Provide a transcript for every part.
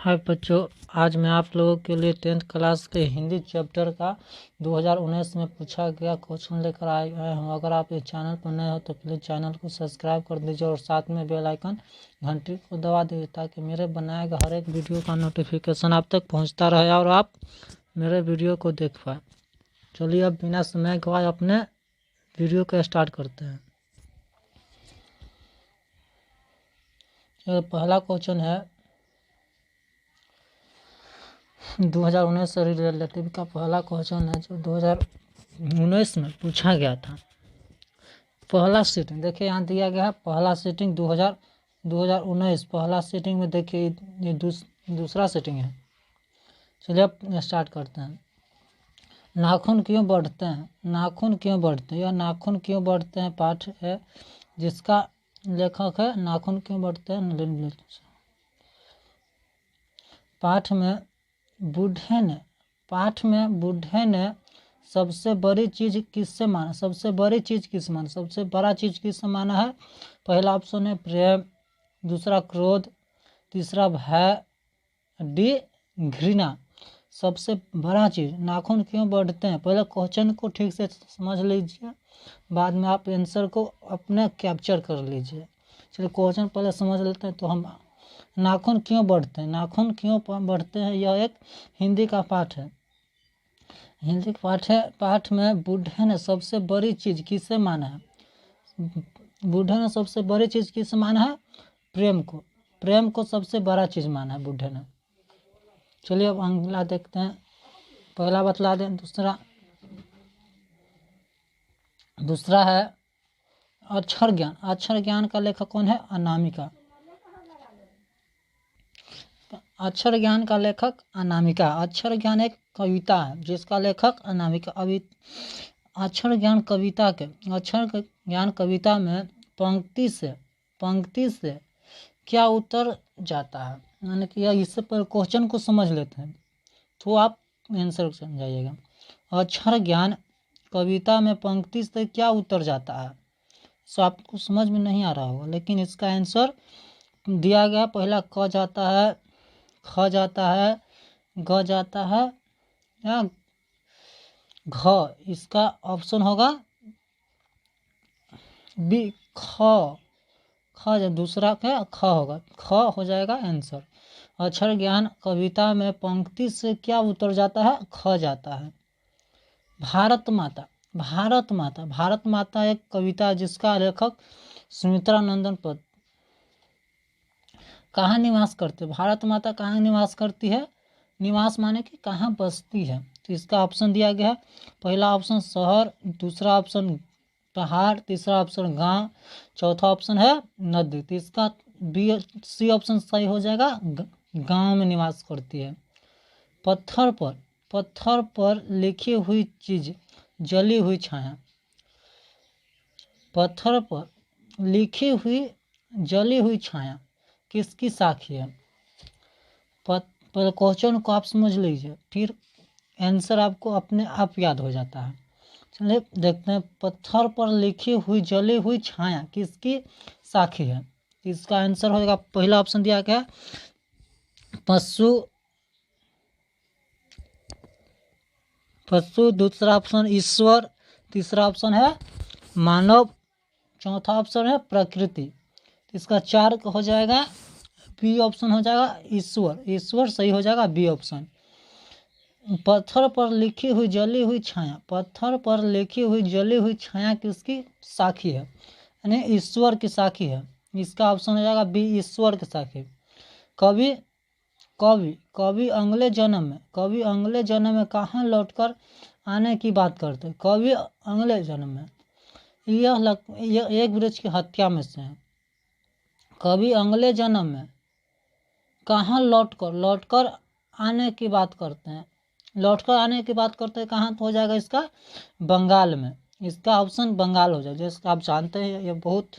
हाय बच्चों, आज मैं आप लोगों के लिए 10th क्लास के हिंदी चैप्टर का 2019 में पूछा गया क्वेश्चन लेकर आया हूँ। अगर आप इस चैनल पर नए हो तो प्लीज़ चैनल को सब्सक्राइब कर दीजिए और साथ में बेल आइकन घंटी को दबा दीजिए ताकि मेरे बनाए गए हर एक वीडियो का नोटिफिकेशन आप तक पहुँचता रहे और आप मेरे वीडियो को देख पाए। चलिए अब बिना समय गवाए अपने वीडियो को स्टार्ट करते हैं। पहला क्वेश्चन है 2019 से रिलेटिव का पहला क्वेश्चन है जो 2019 में पूछा गया था। पहला सीटिंग देखिए यहाँ दिया गया है, पहला सीटिंग 2019 पहला सीटिंग में देखिए ये दूसरा सीटिंग है। चलिए अब स्टार्ट करते हैं। नाखून क्यों बढ़ते हैं? नाखून क्यों बढ़ते हैं? यह नाखून क्यों बढ़ते हैं पाठ है जिसका लेखक है नाखून क्यों बढ़ते हैं। पाठ में बूढ़े ने सबसे बड़ी चीज किससे माना? सबसे बड़ी चीज किस माना? सबसे बड़ा चीज किससे माना है? पहला ऑप्शन है प्रेम, दूसरा क्रोध, तीसरा भय, डी घृणा। सबसे बड़ा चीज नाखून क्यों बढ़ते हैं? पहले क्वेश्चन को ठीक से समझ लीजिए, बाद में आप आंसर को अपने कैप्चर कर लीजिए। चलिए क्वेश्चन पहले समझ लेते हैं। तो हम नाखून क्यों बढ़ते हैं? नाखून क्यों बढ़ते हैं यह एक हिंदी का पाठ है। हिंदी पाठ में बूढ़े ने सबसे बड़ी चीज किसे माना है? बूढ़े ने सबसे बड़ी चीज किसे माना है? प्रेम को। प्रेम को सबसे बड़ा चीज माना है बूढ़े ने। चलिए अब अगला देखते हैं। पहला बतला दें। दूसरा है अक्षर ज्ञान। अक्षर ज्ञान का लेखक कौन है? अनामिका। अक्षर ज्ञान का लेखक अनामिका। अक्षर ज्ञान एक कविता है जिसका लेखक अनामिका। अभी अक्षर ज्ञान कविता में पंक्ति से क्या उत्तर जाता है? यानी कि इससे पर क्वेश्चन को समझ लेते हैं तो आप आंसर समझाइएगा। अक्षर ज्ञान कविता में पंक्ति से क्या उत्तर जाता है? सो आपको समझ में नहीं आ रहा होगा, लेकिन इसका आंसर दिया गया। पहला क जाता है, ख जाता है, ग जाता है या घ। इसका ऑप्शन होगा बी ख। दूसरा क्या? ख होगा। ख हो जाएगा आंसर। अक्षर ज्ञान कविता में पंक्ति से क्या उत्तर जाता है? ख जाता है। भारत माता एक कविता जिसका लेखक सुमित्रा नंदन पद। कहाँ निवास करते? भारत माता कहाँ निवास करती है? निवास माने कि कहाँ बसती है। तो इसका ऑप्शन दिया गया है। पहला ऑप्शन शहर, दूसरा ऑप्शन पहाड़, तीसरा ऑप्शन गांव, चौथा ऑप्शन है नदी। तो इसका सी ऑप्शन सही हो जाएगा। गांव में निवास करती है। पत्थर पर लिखी हुई चीज, जली हुई छाया। पत्थर पर लिखी हुई जली हुई छाया किसकी साखी है? पहले क्वेश्चन को आप समझ लीजिए, फिर आंसर आपको अपने आप याद हो जाता है। चलिए देखते हैं। पत्थर पर लिखी हुई जली हुई छाया किसकी साखी है? इसका आंसर होगा, पहला ऑप्शन दिया गया पशु, दूसरा ऑप्शन ईश्वर, तीसरा ऑप्शन है मानव, चौथा ऑप्शन है प्रकृति। इसका 4 हो जाएगा। बी ऑप्शन हो जाएगा ईश्वर सही हो जाएगा बी ऑप्शन। पत्थर पर लिखी हुई जली हुई छाया, पत्थर पर लिखी हुई जली हुई छाया किसकी साखी है? यानी ईश्वर की साखी है। इसका ऑप्शन हो जाएगा बी ईश्वर की साखी। कवि अगले जन्म में कहाँ लौटकर आने की बात करते हैं? कवि अगले जन्म में यह एक वृक्ष की हत्या में से है। कवि अगले जन्म में कहाँ लौटकर आने की बात करते हैं? लौटकर आने की बात करते हैं कहाँ? तो हो जाएगा इसका बंगाल में। इसका ऑप्शन बंगाल हो जाएगा। जैसे आप जानते हैं ये बहुत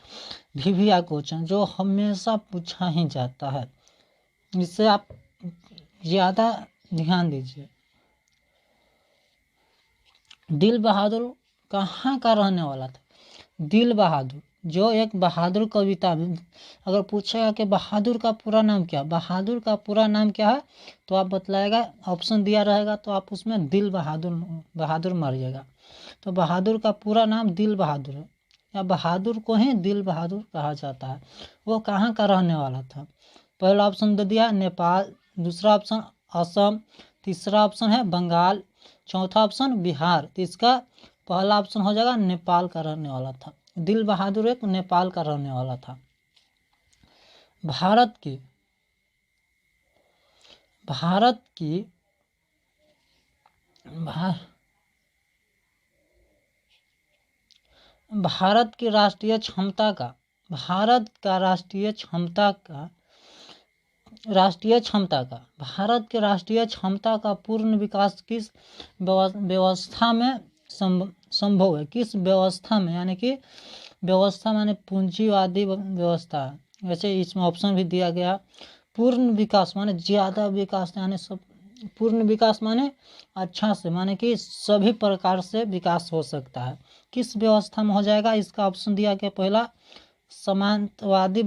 भिविया क्वेश्चन जो हमेशा पूछा ही जाता है, इससे आप ज़्यादा ध्यान दीजिए। दिल बहादुर कहाँ का रहने वाला था? दिल बहादुर जो एक बहादुर कविता में अगर पूछेगा कि बहादुर का पूरा नाम क्या, बहादुर का पूरा नाम क्या है, तो आप बतलाएगा, ऑप्शन दिया रहेगा तो आप उसमें दिल बहादुर बहादुर मारिएगा। तो बहादुर का पूरा नाम दिल बहादुर है, या बहादुर को ही दिल बहादुर कहा जाता है। वो कहाँ का रहने वाला था? पहला ऑप्शन दे दिया नेपाल, दूसरा ऑप्शन असम, तीसरा ऑप्शन है बंगाल, चौथा ऑप्शन बिहार। तो इसका पहला ऑप्शन हो जाएगा नेपाल का रहने वाला था। दिल बहादुर एक नेपाल का रहने वाला था। भारत की भारत की राष्ट्रीय क्षमता का भारत के राष्ट्रीय क्षमता का पूर्ण विकास किस व्यवस्था में संभव है? किस व्यवस्था में, यानी कि व्यवस्था माने पूंजीवादी व्यवस्था। वैसे इसमें ऑप्शन भी दिया गया। पूर्ण विकास माने ज्यादा विकास, यानी सब पूर्ण विकास माने अच्छा से, माने कि सभी प्रकार से विकास हो सकता है। किस व्यवस्था में हो जाएगा? इसका ऑप्शन दिया गया पहला समांतवादी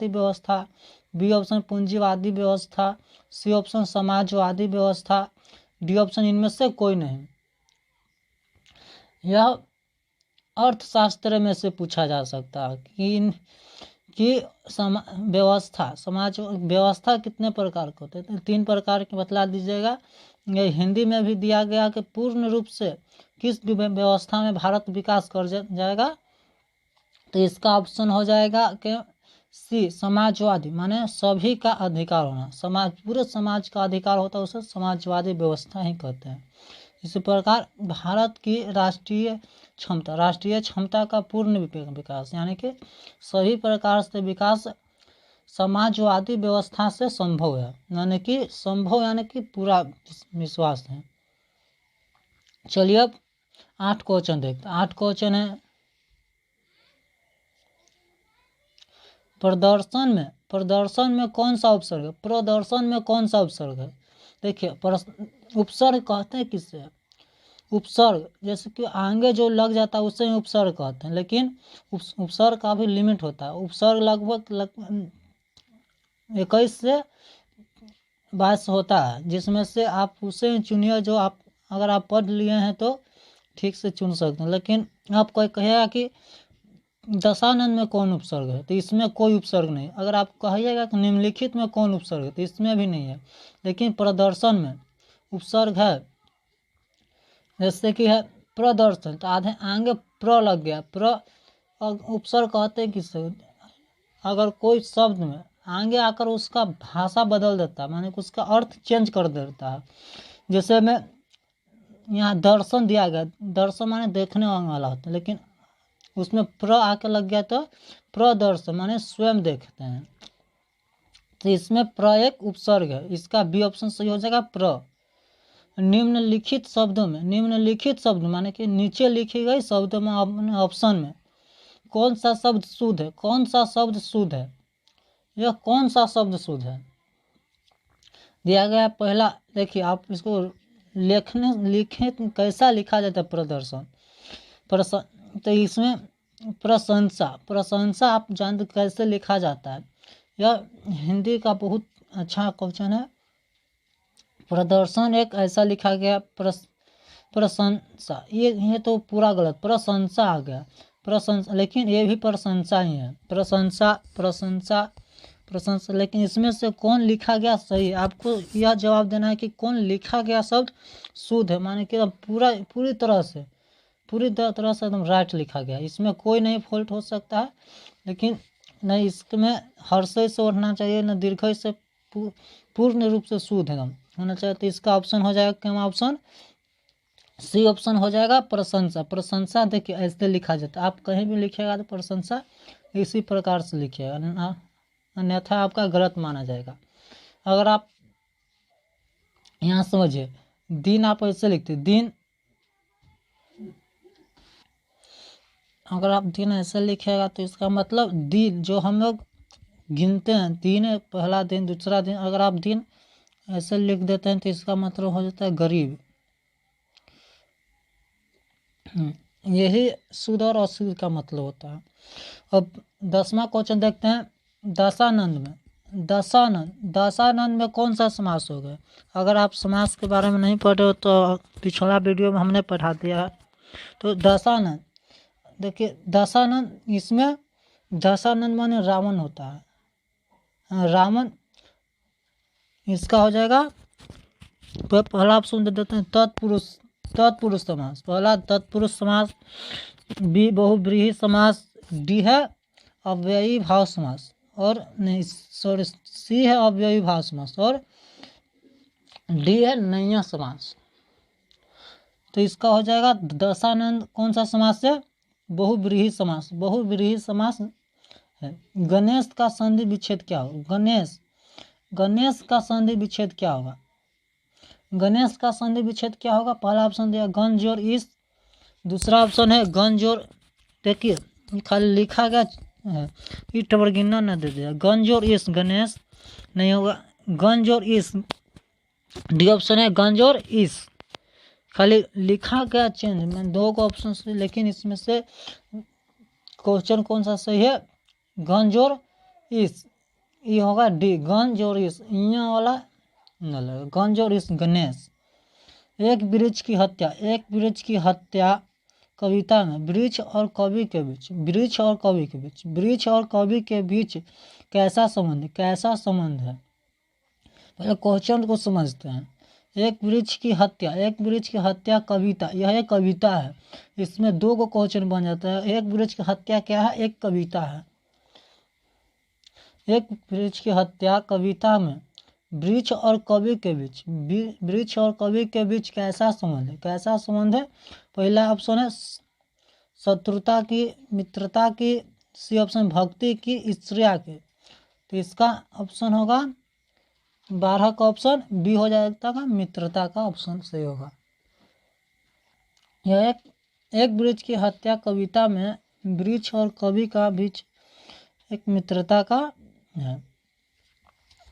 व्यवस्था, बी ऑप्शन पूंजीवादी व्यवस्था, सी ऑप्शन समाजवादी व्यवस्था, डी ऑप्शन इनमें से कोई नहीं। यह अर्थशास्त्र में से पूछा जा सकता है कि समाज व्यवस्था कितने प्रकार के होते हैं? 3 प्रकार के बतला दीजिएगा। ये हिंदी में भी दिया गया कि पूर्ण रूप से किस व्यवस्था में भारत विकास कर जाएगा। तो इसका ऑप्शन हो जाएगा कि सी समाजवादी, माने सभी का अधिकार होना, पूरे समाज का अधिकार होता है, उसे समाजवादी व्यवस्था ही कहते हैं। इसी प्रकार भारत की राष्ट्रीय क्षमता का पूर्ण विकास, यानी कि सभी प्रकार से विकास समाजवादी व्यवस्था से संभव है, यानी कि पूरा विश्वास है। चलिए अब 8 क्वेश्चन देखते हैं। 8 क्वेश्चन है प्रदर्शन में कौन सा उपसर्ग है? प्रदर्शन में कौन सा उपसर्ग है? देखिए, उपसर्ग कहते हैं किससे? उपसर्ग जैसे कि आगे जो लग जाता है उसे उपसर्ग कहते हैं, लेकिन उपसर्ग का भी लिमिट होता है। उपसर्ग लगभग 21 से 22 होता है, जिसमें से आप उसे चुनिए जो आप, अगर आप पढ़ लिए हैं तो ठीक से चुन सकते हैं। लेकिन आप कोई कहेगा कि दशानंद में कौन उपसर्ग है, तो इसमें कोई उपसर्ग नहीं। अगर आप कहिएगा कि निम्नलिखित में कौन उपसर्ग है, तो इसमें भी नहीं है। लेकिन प्रदर्शन में उपसर्ग है, जैसे कि है प्रदर्शन, तो आगे प्र लग गया, उपसर्ग कहते हैं किससे? अगर कोई शब्द में आगे आकर उसका भाषा बदल देता है, माने उसका अर्थ चेंज कर देता है। जैसे में यहाँ दर्शन दिया गया, दर्शन माने देखने वाला होता है, लेकिन उसमें प्र आके लग गया तो प्रदर्शन माने स्वयं देखते हैं। तो इसमें प्र एक उपसर्ग है, इसका बी ऑप्शन सही हो जाएगा प्र। निम्नलिखित शब्द माने कि नीचे लिखी गई शब्दों में ऑप्शन में कौन सा शब्द शुद्ध है? यह कौन सा शब्द शुद्ध है? दिया गया पहला, देखिए आप इसको लिखे कैसा लिखा जाता है? प्रदर्शन तो इसमें प्रशंसा आप जानते कैसे लिखा जाता है? यह हिंदी का बहुत अच्छा क्वेश्चन है। प्रदर्शन एक ऐसा लिखा गया प्रशंसा, ये तो पूरा गलत, प्रशंसा आ गया, प्रशंसा, लेकिन ये भी प्रशंसा ही है। प्रशंसा, लेकिन इसमें से कौन लिखा गया सही? आपको यह जवाब देना है कि कौन लिखा गया शब्द शुद्ध है, माने कि पूरी तरह से एकदम राइट लिखा गया। इसमें कोई नहीं फॉल्ट हो सकता है, लेकिन नहीं इसमें हर्षय से होना चाहिए, न दीर्घय से, पूर्ण रूप से शुद्ध एकदम होना चाहिए। तो इसका ऑप्शन हो जाएगा क्या? ऑप्शन सी ऑप्शन हो जाएगा प्रशंसा। देखिए ऐसे लिखा जाता है, आप कहीं भी लिखिएगा तो प्रशंसा इसी प्रकार से लिखिएगा, अन्यथा आपका गलत माना जाएगा। अगर आप यहाँ समझिए, दिन आप ऐसे लिखते दिन, अगर आप दिन ऐसे लिखिएगा तो इसका मतलब दिन जो हम लोग गिनते हैं, दिन है पहला दिन, दूसरा दिन, अगर आप दिन ऐसे लिख देते हैं तो इसका मतलब हो जाता है गरीब। यही शुद्ध और अशुद्ध का मतलब होता है। अब 10वां क्वेश्चन देखते हैं। दशानंद में दशानंद में कौन सा समास होगा? अगर आप समास के बारे में नहीं पढ़े हो तो पिछला वीडियो में हमने पढ़ा दिया है। तो दशानंद, देखिए दशानंद, इसमें दशानंद माने रावण होता है। रावण, इसका हो जाएगा पहला ऑप्शन दे देते हैं तत्पुरुष समास। पहला तत्पुरुष समास, बी बहुव्रीहि समास, डी है अव्ययी भाव समास, और नहीं सॉरी सी है अव्ययी भाव समास, और डी है नैया समास। तो इसका हो जाएगा दशानंद कौन सा समास है? बहुव्रीहि समास। बहुव्रीहि समास है। गणेश का संधि विच्छेद क्या होगा? गणेश का संधि विच्छेद क्या होगा? गणेश का संधि विच्छेद क्या होगा? पहला ऑप्शन दिया गंज और इस, दूसरा ऑप्शन है गंज और, देखिए खाली लिखा गया है, ईट वर्गिना न दे दिया। गंज और इस गणेश नहीं होगा, गंज और इस, डी ऑप्शन है गंज और इस, खाली लिखा गया चेंज। मैं दो को ऑप्शन से, लेकिन इसमें से क्वेश्चन कौन सा सही है? गंज और इस, ये होगा डी, गंज और इस, यहाँ वाला न लगा। गंज और इस गणेश। एक वृक्ष की हत्या, एक वृक्ष की हत्या कविता में वृक्ष और कवि के बीच, वृक्ष और कवि के बीच, वृक्ष और कवि के बीच कैसा संबंध, कैसा संबंध है? पहले क्वेश्चन को समझते हैं। एक वृक्ष की हत्या, एक वृक्ष की हत्या कविता, यह एक कविता है। इसमें दो को क्वेश्चन बन जाता है। एक वृक्ष की हत्या क्या है? एक कविता है। एक वृक्ष की हत्या कविता में वृक्ष और कवि के बीच, वृक्ष और कवि के बीच कैसा संबंध है? कैसा संबंध है? पहला ऑप्शन है शत्रुता की, मित्रता की, सी ऑप्शन भक्ति की, ईर्ष्या की। तो इसका ऑप्शन होगा 12 का ऑप्शन बी हो जाएगा, मित्रता का ऑप्शन सही होगा। यह एक वृक्ष की हत्या कविता में वृक्ष और कवि का बीच एक मित्रता का है।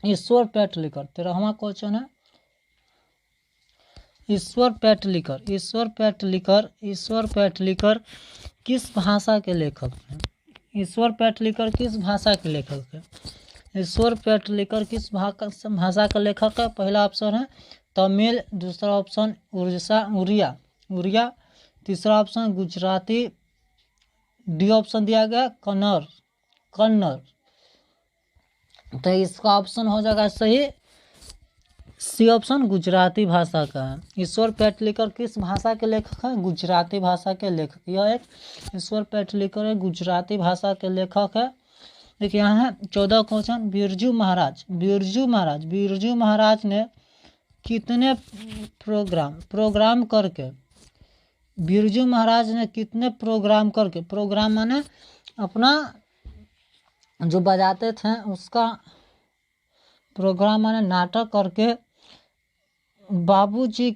ईश्वर पेटलिकर, 13वां क्वेश्चन है। ईश्वर पेटलिकर किस भाषा के लेखक हैं? ईश्वर पेटलिकर किस भाषा के लेखक है? ईश्वर पेटलिकर किस भाषा का लेखक है? पहला ऑप्शन है तमिल, दूसरा ऑप्शन उड़िया, तीसरा ऑप्शन गुजराती, डी ऑप्शन दिया गया कन्नड़। तो इसका ऑप्शन हो जाएगा सही सी ऑप्शन, गुजराती भाषा का है। ईश्वर पेटलिकर किस भाषा के लेखक हैं? गुजराती भाषा के लेखक। यह एक ईश्वर पेटलिकर एक गुजराती भाषा के लेखक है। देखिए यहाँ है 14 क्वेश्चन। बिरजू महाराज ने कितने प्रोग्राम करके, बिरजू महाराज ने कितने प्रोग्राम करके, प्रोग्राम माने अपना जो बजाते थे उसका प्रोग्राम माने नाटक करके बाबूजी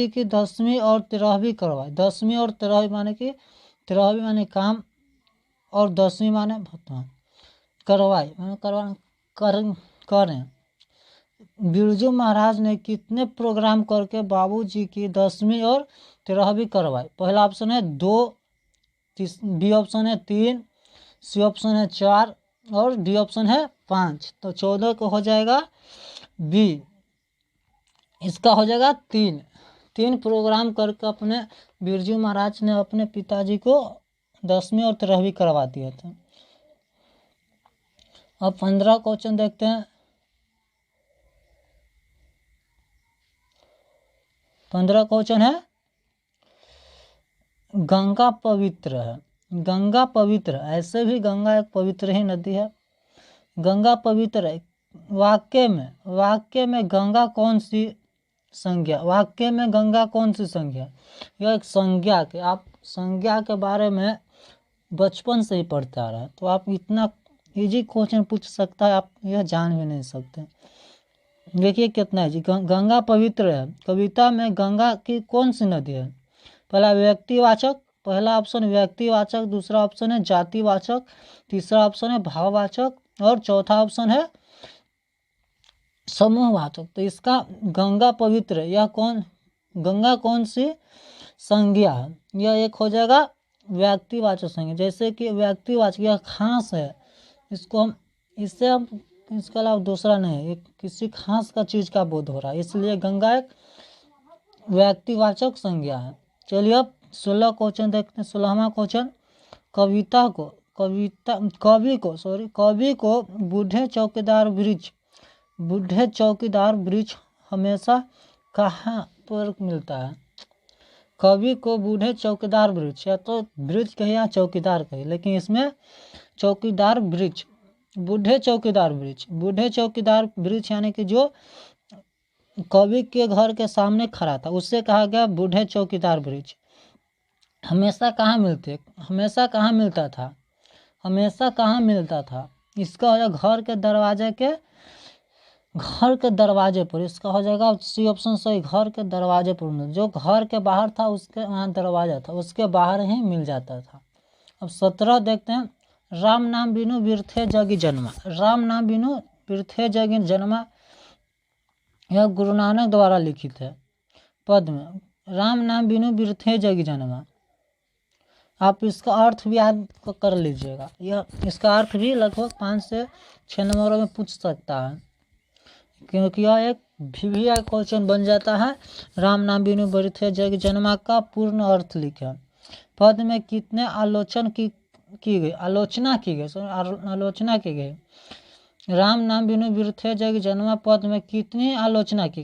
की 10वीं और 13वीं करवाई। 10वीं और 13वीं माने कि 13वीं माने काम और 10वीं माने करवाई करें। बिरजू महाराज ने कितने प्रोग्राम करके बाबूजी की 10वीं और 13वीं करवाई? पहला ऑप्शन है 2, बी ऑप्शन है 3, सी ऑप्शन है 4, और डी ऑप्शन है 5। तो 14 को हो जाएगा बी, इसका हो जाएगा 3 प्रोग्राम करके अपने बिरजू महाराज ने अपने पिताजी को 10वीं और 13वीं करवा दिया था। अब 15 क्वेश्चन देखते हैं। 15 क्वेश्चन है गंगा पवित्र है। गंगा पवित्र, ऐसे भी गंगा एक पवित्र ही नदी है। गंगा पवित्र है। वाक्य में गंगा कौन सी संज्ञा, वाक्य में गंगा कौन सी संज्ञा? यह एक संज्ञा के, आप संज्ञा के बारे में बचपन से ही पढ़ते आ रहा है, तो आप इतना इजी क्वेश्चन पूछ सकता है, आप यह जान भी नहीं सकते। देखिए कितना है जी। गंगा पवित्र है। कविता में गंगा की कौन सी नदी है? पहला व्यक्तिवाचक, पहला ऑप्शन व्यक्तिवाचक, दूसरा ऑप्शन है जातिवाचक, तीसरा ऑप्शन है भाववाचक, और चौथा ऑप्शन है समूहवाचक। तो इसका गंगा पवित्र, यह गंगा कौन सी संज्ञा है? यह एक हो जाएगा व्यक्तिवाचक संज्ञा, जैसे कि व्यक्तिवाचक यह खास है, इसको हम इससे हम इसके अलावा दूसरा नहीं है, एक किसी खास का चीज़ का बोध हो रहा है, इसलिए गंगा एक व्यक्तिवाचक संज्ञा है। चलिए अब 16 क्वेश्चन देखते हैं। 16वां क्वेश्चन, कवि को बूढ़े चौकीदार वृक्ष हमेशा कहाँ पर मिलता है? कवि को बूढ़े चौकीदार वृक्ष, या तो वृक्ष कहे या चौकीदार कहे, लेकिन इसमें चौकीदार वृक्ष, बूढ़े चौकीदार वृक्ष यानी कि जो कवि के घर के सामने खड़ा था उससे कहा गया बूढ़े चौकीदार वृक्ष। हमेशा कहाँ मिलता था, इसका हो जाएगा घर के दरवाजे पर, इसका हो जाएगा सी ऑप्शन सही, घर के दरवाजे पर। जो घर के बाहर था उसके वहाँ दरवाजा था, उसके बाहर ही मिल जाता था। अब 17 देखते हैं। राम नाम बिनु बिरथे जगी जन्मा, यह गुरु नानक द्वारा लिखित है पद में। राम नाम बिनु बिरथे जगी जन्मा, आप इसका अर्थ भी याद कर लीजिएगा, यह इसका अर्थ भी लगभग 5 से 6 नंबरों में पूछ सकता है, क्योंकि यह एक भी क्वेश्चन बन जाता है। राम नाम बिनु बिरथे जगी जन्मा का पूर्ण अर्थ लिखें। पद में कितने आलोचना की गई। राम नाम बिनु बिरथे जग जन्मा पद में कितनी आलोचना की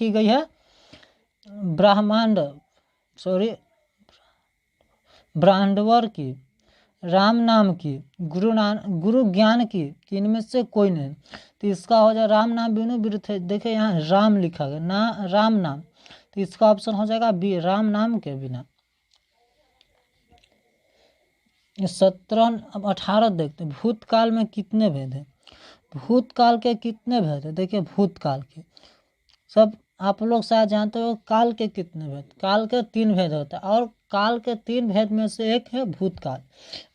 गई है? ब्राह्मणवर की, राम नाम की, गुरु ज्ञान की, इनमें से कोई नहीं। तो इसका हो जाए राम नाम बिनु बिरथे, देखिए यहाँ राम लिखा गया ना, राम नाम, तो इसका ऑप्शन हो जाएगा बी, राम नाम के बिना। 17 अब 18 देखते हैं। भूतकाल में कितने भेद हैं? भूतकाल के कितने भेद है? देखिए भूतकाल के सब आप लोग शायद जानते हो, काल के कितने भेद? काल के 3 भेद होता है, और काल के 3 भेद में से एक है भूतकाल।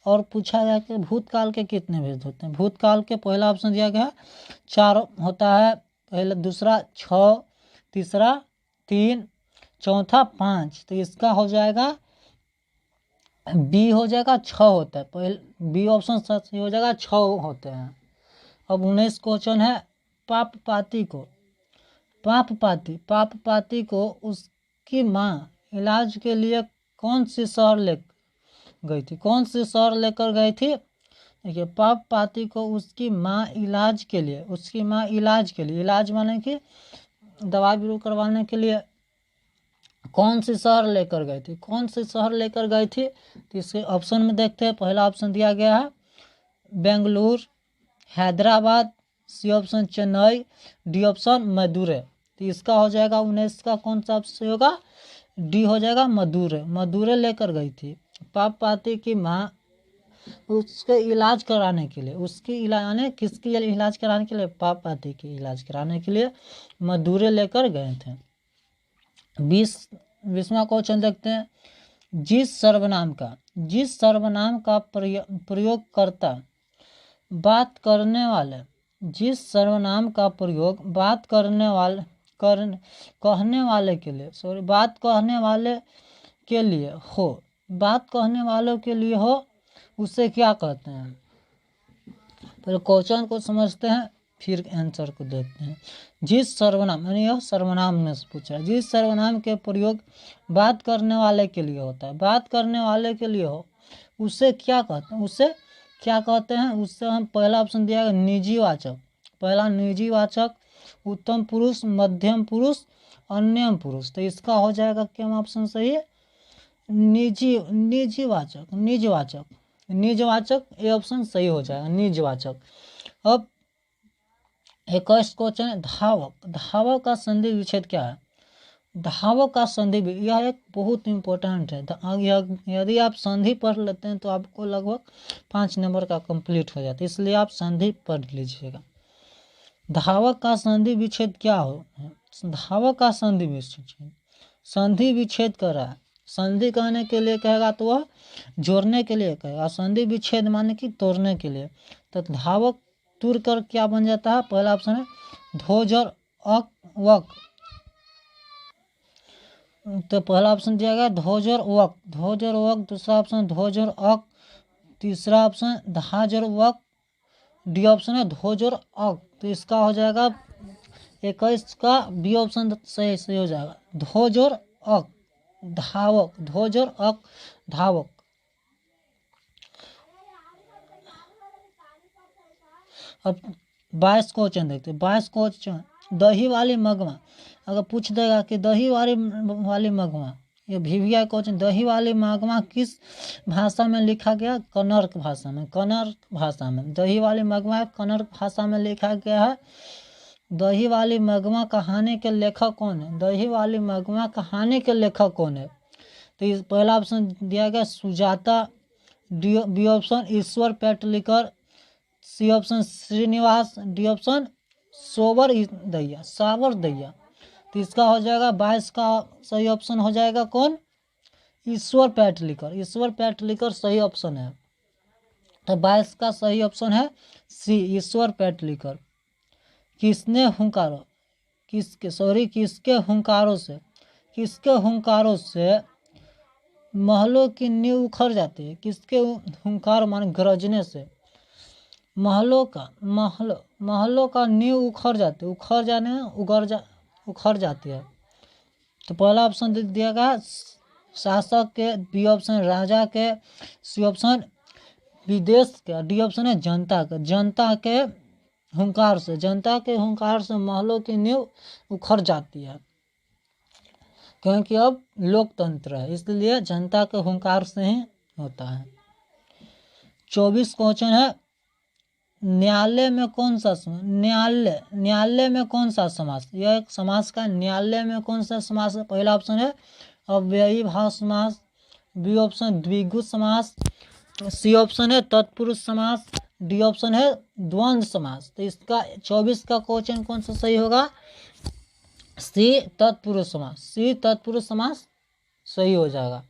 और पूछा गया कि भूतकाल के कितने भेद होते हैं? भूतकाल के पहला ऑप्शन दिया गया 4 होता है, पहला, दूसरा 6, तीसरा 3, चौथा 5। तो इसका हो जाएगा बी, हो जाएगा 6 होता है, पहले बी ऑप्शन सही हो जाएगा, 6 होते हैं। अब 19 क्वेश्चन है। पाप पाती को उसकी माँ इलाज के लिए कौन सी शहर लेकर गई थी? देखिए पाप पाती को उसकी माँ इलाज के लिए, इलाज माने कि दवा बीरो करवाने के लिए कौन सी शहर लेकर गई थी? तो इसके ऑप्शन में देखते हैं। पहला ऑप्शन दिया गया है Bengaluru, Hyderabad, C option Chennai, D option Madurai. तो इसका हो जाएगा 19 का कौन सा ऑप्शन होगा? डी हो जाएगा मदुरै लेकर गई थी। पाप पाती की माँ उसके इलाज कराने के लिए, किसकी इलाज कराने के लिए? पाप पाती की इलाज कराने के लिए मदुरै लेकर गए थे। 20वां क्वेश्चन देखते हैं। जिस सर्वनाम का प्रयोगकर्ता बात करने वाले के लिए हो उसे क्या कहते हैं? पहले क्वेश्चन को समझते हैं, फिर आंसर को देखते हैं। जिस सर्वनाम, यानी यह सर्वनाम में से पूछा है, जिस सर्वनाम के प्रयोग बात करने वाले के लिए होता है, हो उसे क्या कहते हैं? उससे हम पहला ऑप्शन दिया है निजी वाचक, उत्तम पुरुष, मध्यम पुरुष, अन्यम पुरुष। तो इसका हो जाएगा क्या ऑप्शन सही है? निजवाचक, ये ऑप्शन सही हो जाएगा, निजवाचक। अब 21 क्वेश्चन है। धावक का संधि विच्छेद क्या है? धावक का संधि, यह एक बहुत इम्पोर्टेंट है। यदि आप संधि पढ़ लेते हैं तो आपको लगभग 5 नंबर का कंप्लीट हो जाता है, इसलिए आप संधि पढ़ लीजिएगा। धावक का संधि विच्छेद क्या हो? धावक का संधि विच्छेद कर रहा है। संधि कहने के लिए कहेगा तो वह जोड़ने के लिए कहेगा, संधि विच्छेद माने कि तोड़ने के लिए। तो धावक तुर कर क्या बन जाता है? पहला ऑप्शन है ध्वज और अक वक। तो पहला ऑप्शन दिया गया ध्वज और वक, ध्वज और वक। दूसरा ऑप्शन ध्वज और अक। तीसरा ऑप्शन धाज और वक। डी ऑप्शन है ध्वज और अक। तो इसका हो जाएगा 21 का बी ऑप्शन सही हो जाएगा, ध्वज और अक धावक, ध्वज और अक धावक। अब 22 क्वेश्चन देखते हैं। 22 क्वेश्चन, दही वाली मगमा, अगर पूछ देगा कि दही वाली मगमा, ये वीवीआई क्वेश्चन, दही वाली मगमा किस भाषा में लिखा गया? कन्नड़ भाषा में, कन्नड़ भाषा में। दही वाली मगमा कन्नड़ भाषा में लिखा गया है। दही वाली मगमा कहानी के लेखक कौन है? दही वाली मगमा कहानी के लेखक कौन है? तो इस पहला ऑप्शन दिया गया Sujata, B option Ishwar Petlikar, C option Srinivas, D option सोवर दैया, सावर दैया। तो इसका हो जाएगा 22 का सही ऑप्शन हो जाएगा कौन? ईश्वर पेटलिकर, ईश्वर पेटलिकर सही ऑप्शन है। तो 22 का सही ऑप्शन है सी, ईश्वर पेटलिकर। किसने हुंकारो, किसके हुंकारों से, किसके हुंकारों से महलों की नींव उखड़ जाती है? किसके हुंकार माने गरजने से महलों का नींव उखड़ जाती है, उखड़ जाती है। तो पहला ऑप्शन दिया गया शासक के, बी ऑप्शन राजा के, सी ऑप्शन विदेश के, डी ऑप्शन है जनता के। जनता के हुंकार से, जनता के हुंकार से महलों की नींव उखड़ जाती है, क्योंकि अब लोकतंत्र है, इसलिए जनता के हुंकार से ही होता है। 24 क्वेश्चन है, न्यायालय में कौन सा समास? न्यायालय में कौन सा समास? यह एक समास का, न्यायालय में कौन सा समास है? पहला ऑप्शन है अव्ययी भाव समास, बी ऑप्शन द्विगु समास, सी ऑप्शन है तत्पुरुष समास, डी ऑप्शन है द्वंद्व समास। तो इसका 24 का क्वेश्चन कौन सा सही होगा? सी तत्पुरुष समास, सी तत्पुरुष समास सही हो जाएगा।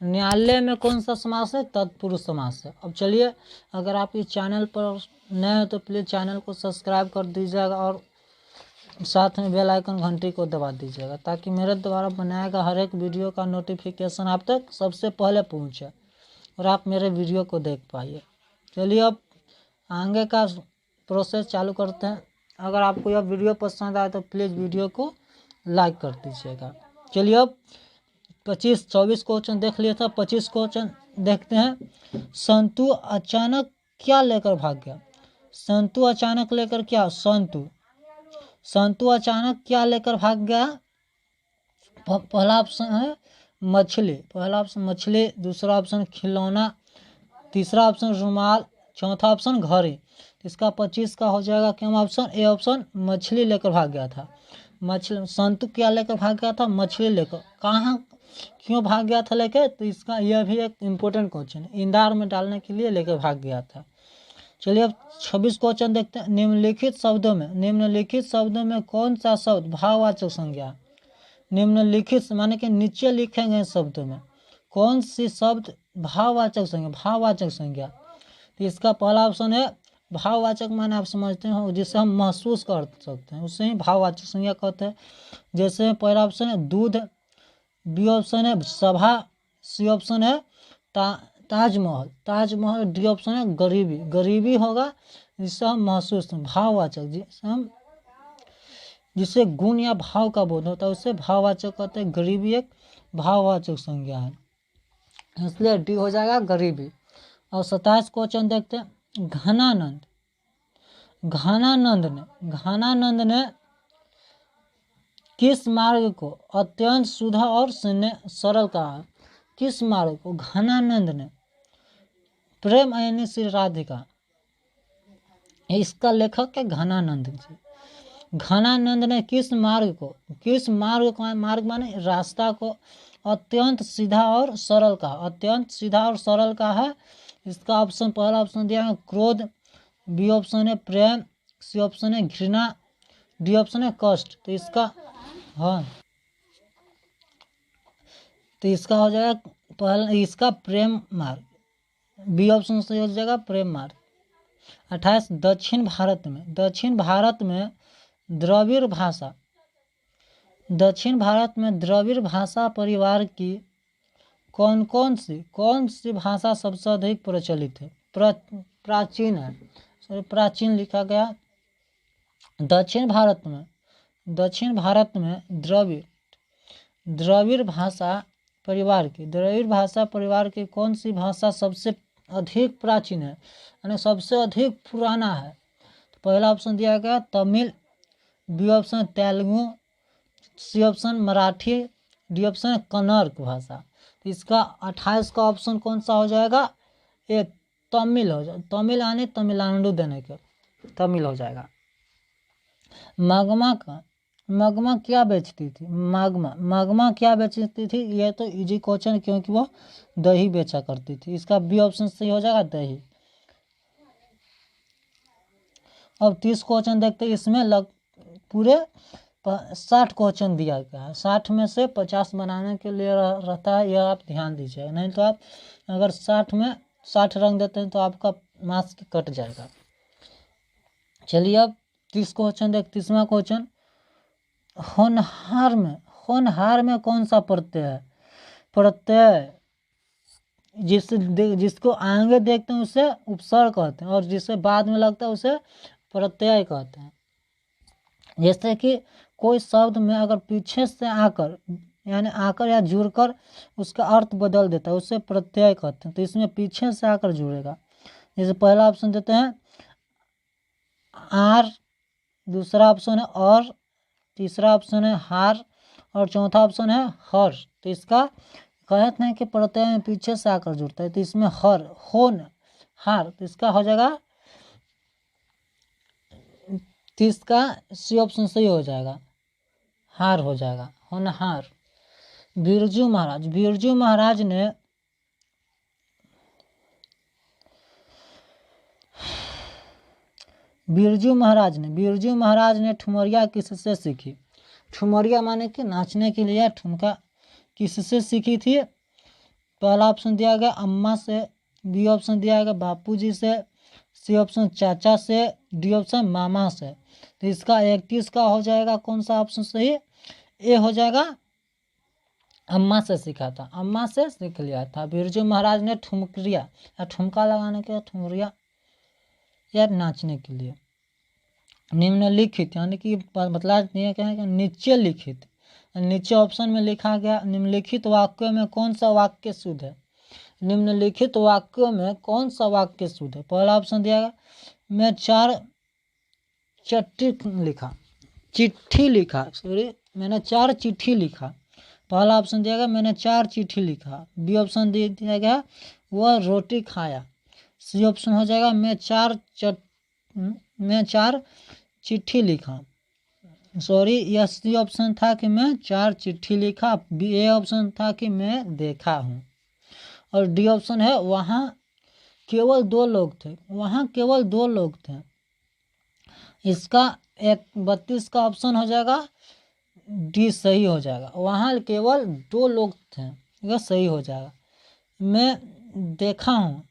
न्यायालय में कौन सा समास है? तत्पुरुष समास है। अब चलिए, अगर आप इस चैनल पर नए हो तो प्लीज़ चैनल को सब्सक्राइब कर दीजिएगा और साथ में बेल आइकन घंटी को दबा दीजिएगा, ताकि मेरे द्वारा बनाया गया हर एक वीडियो का नोटिफिकेशन आप तक सबसे पहले पहुंचे और आप मेरे वीडियो को देख पाइए। चलिए अब आगे का प्रोसेस चालू करते हैं। अगर आपको यह वीडियो पसंद आए तो प्लीज़ वीडियो को लाइक कर दीजिएगा। चलिए अब 24 क्वेश्चन देख लिया था, 25 क्वेश्चन देखते हैं। संतु अचानक क्या लेकर भाग गया? संतु अचानक लेकर क्या? संतु अचानक क्या लेकर भाग गया? पहला ऑप्शन है मछली, पहला ऑप्शन मछली, दूसरा ऑप्शन खिलौना, तीसरा ऑप्शन रुमाल, चौथा ऑप्शन घड़ी। इसका 25 का हो जाएगा क्या ऑप्शन? ए ऑप्शन मछली लेकर भाग गया था। मछली, संतु क्या लेकर भाग गया था? मछली लेकर। कहाँ, क्यों भाग गया था लेकर? तो इसका यह भी एक इम्पोर्टेंट क्वेश्चन है, इंदार में डालने के लिए लेकर भाग गया था। चलिए अब 26 क्वेश्चन देखते हैं। निम्नलिखित शब्दों में कौन सा शब्द भाववाचक संज्ञा? निम्नलिखित माने कि नीचे लिखे गए शब्दों में कौन सी शब्द भाववाचक संज्ञा? तो इसका पहला ऑप्शन है भाववाचक, माने आप समझते हो जिसे हम महसूस कर सकते हैं उसे ही भाववाचक संज्ञा कहते हैं। जैसे पहला ऑप्शन है दूध, बी ऑप्शन है सभा, सी ऑप्शन है ताजमहल, डी ऑप्शन है गरीबी होगा जिससे हम महसूस, भाववाचक जिसे गुण या भाव का बोध होता है उसे भाववाचक कहते हैं। गरीबी एक भाववाचक संज्ञा है, इसलिए डी हो जाएगा गरीबी। और 27 क्वेश्चन देखते हैं। घनानंद ने किस मार्ग को अत्यंत शुद्ध और सरल कहा? किस मार्ग को घनानंद ने? प्रेम यानी श्री राधिका, इसका लेखक है घनानंद जी। घनानंद ने किस मार्ग माने रास्ता को अत्यंत सीधा और सरल कहा है। इसका ऑप्शन, पहला ऑप्शन दिया है क्रोध, बी ऑप्शन है प्रेम, सी ऑप्शन है घृणा, डी ऑप्शन है कष्ट। तो इसका हो जाएगा पहला, इसका प्रेम मार्ग, बी ऑप्शन से हो जाएगा प्रेम मार्ग। 28 दक्षिण भारत में द्रविड़ भाषा दक्षिण भारत में द्रविड़ भाषा परिवार की कौन सी भाषा सबसे अधिक प्रचलित है? प्राचीन है, सॉरी प्राचीन लिखा गया। दक्षिण भारत में द्रविड़ भाषा परिवार की कौन सी भाषा सबसे अधिक प्राचीन है, यानी सबसे अधिक पुराना है? तो पहला ऑप्शन दिया गया Tamil, B option Telugu, C option Marathi, D option Kannada की भाषा। तो इसका 28 का ऑप्शन कौन सा हो जाएगा? ये तमिल हो जाएगा। तमिल यानी तमिलनाडु देने के तमिल हो जाएगा। मगमा क्या बेचती थी? मगमा क्या बेचती थी? ये तो इजी क्वेश्चन, क्योंकि वो दही बेचा करती थी। इसका बी ऑप्शन सही हो जाएगा, दही। अब 30 क्वेश्चन देखते हैं। इसमें पूरे 60 क्वेश्चन दिया गया है। 60 में से 50 बनाने के लिए रहता है, यह आप ध्यान दीजिए। नहीं तो आप अगर 60 में 60 रंग देते हैं तो आपका मार्क्स कट जाएगा। चलिए अब 30 क्वेश्चन देख। 30वां क्वेश्चन, होनहार में कौन सा प्रत्यय है? प्रत्यय जिसको आगे देखते हैं उसे उपसर्ग कहते हैं, और जिसे बाद में लगता है उसे प्रत्यय कहते हैं। जैसे कि कोई शब्द में अगर पीछे से आकर यानी आकर या जुड़कर उसका अर्थ बदल देता है उसे प्रत्यय कहते हैं। तो इसमें पीछे से आकर जुड़ेगा। जैसे पहला ऑप्शन देते हैं आर, दूसरा ऑप्शन है और, तीसरा ऑप्शन है हार, और चौथा ऑप्शन है हर। तो इसका कहते हैं कि प्रत्यय में पीछे से आकर जुड़ता है। तो इसमें होन हार, तो इसका हो जाएगा 30 का सी ऑप्शन सही हो जाएगा, हार हो जाएगा, होनहार। बिरजू महाराज ने ठुमरिया किससे सीखी? ठुमरिया माने कि नाचने के लिए ठुमका किससे सीखी थी? पहला ऑप्शन दिया गया अम्मा से, बी ऑप्शन दिया गया बापूजी से, सी ऑप्शन चाचा से, डी ऑप्शन मामा से। तो इसका 31 का हो जाएगा कौन सा ऑप्शन सही? ए हो जाएगा, अम्मा से सीखा था, अम्मा से सीख लिया था। बिरजू महाराज ने ठुमरिया या ठुमका लगाने के ठुमरिया या नाचने के लिए। निम्नलिखित यानी कि बतला दिया क्या है, नीचे ऑप्शन में लिखा गया निम्नलिखित वाक्यों में कौन सा वाक्य शुद्ध है? निम्नलिखित वाक्यों में कौन सा वाक्य शुद्ध है? पहला ऑप्शन दिया गया मैं 4 चिट्ठी लिखा। पहला ऑप्शन दिया गया मैंने 4 चिट्ठी लिखा। बी ऑप्शन दिया गया वह रोटी खाया। सी ऑप्शन हो जाएगा मैं 4 चिट्ठी लिखा। यह सी ऑप्शन था कि मैं 4 चिट्ठी लिखा। बी ए ऑप्शन था कि मैं देखा हूँ। और डी ऑप्शन है वहाँ केवल 2 लोग थे। इसका 32 का ऑप्शन हो जाएगा, डी सही हो जाएगा। वहाँ केवल 2 लोग थे, यह सही हो जाएगा। मैं देखा हूँ,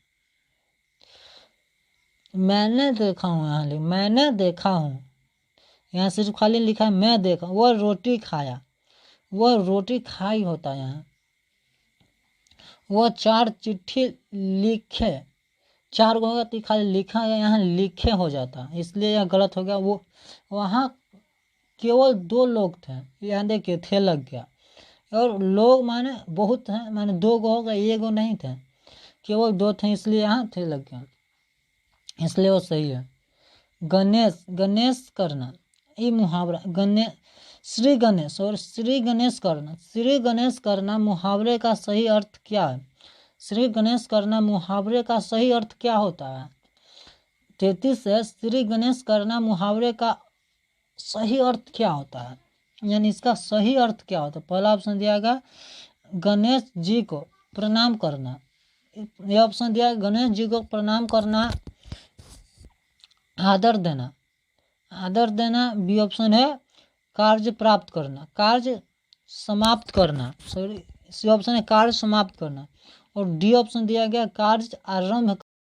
मैंने देखा हूँ, यहाँ सिर्फ खाली लिखा है मैं देखा। वह रोटी खाई होता है यहाँ। वह 4 चिट्ठी लिखे, 4 को होगा तो खाली लिखा है, यहाँ लिखे हो जाता, इसलिए यह गलत हो गया। वो वहाँ केवल 2 लोग थे, यहाँ देखिए थे लग गया। और लोग माने बहुत हैं, माने 2 गो होगा, 1 गो नहीं थे, केवल 2 थे, इसलिए यहाँ थे लग गया, इसलिए वो सही है। गणेश करना, ये मुहावरा श्री गणेश करना मुहावरे का सही अर्थ क्या है? श्री गणेश करना मुहावरे का सही अर्थ क्या होता है? 33 है, श्री गणेश करना मुहावरे का सही अर्थ क्या होता है, यानी इसका सही अर्थ क्या होता है? पहला ऑप्शन दिया गया गणेश जी को प्रणाम करना। यह ऑप्शन दिया गणेश जी को प्रणाम करना, आदर देना। बी ऑप्शन है कार्य प्राप्त करना, कार्य समाप्त करना। सी ऑप्शन है कार्य समाप्त करना। और डी ऑप्शन दिया गया कार्य आरंभ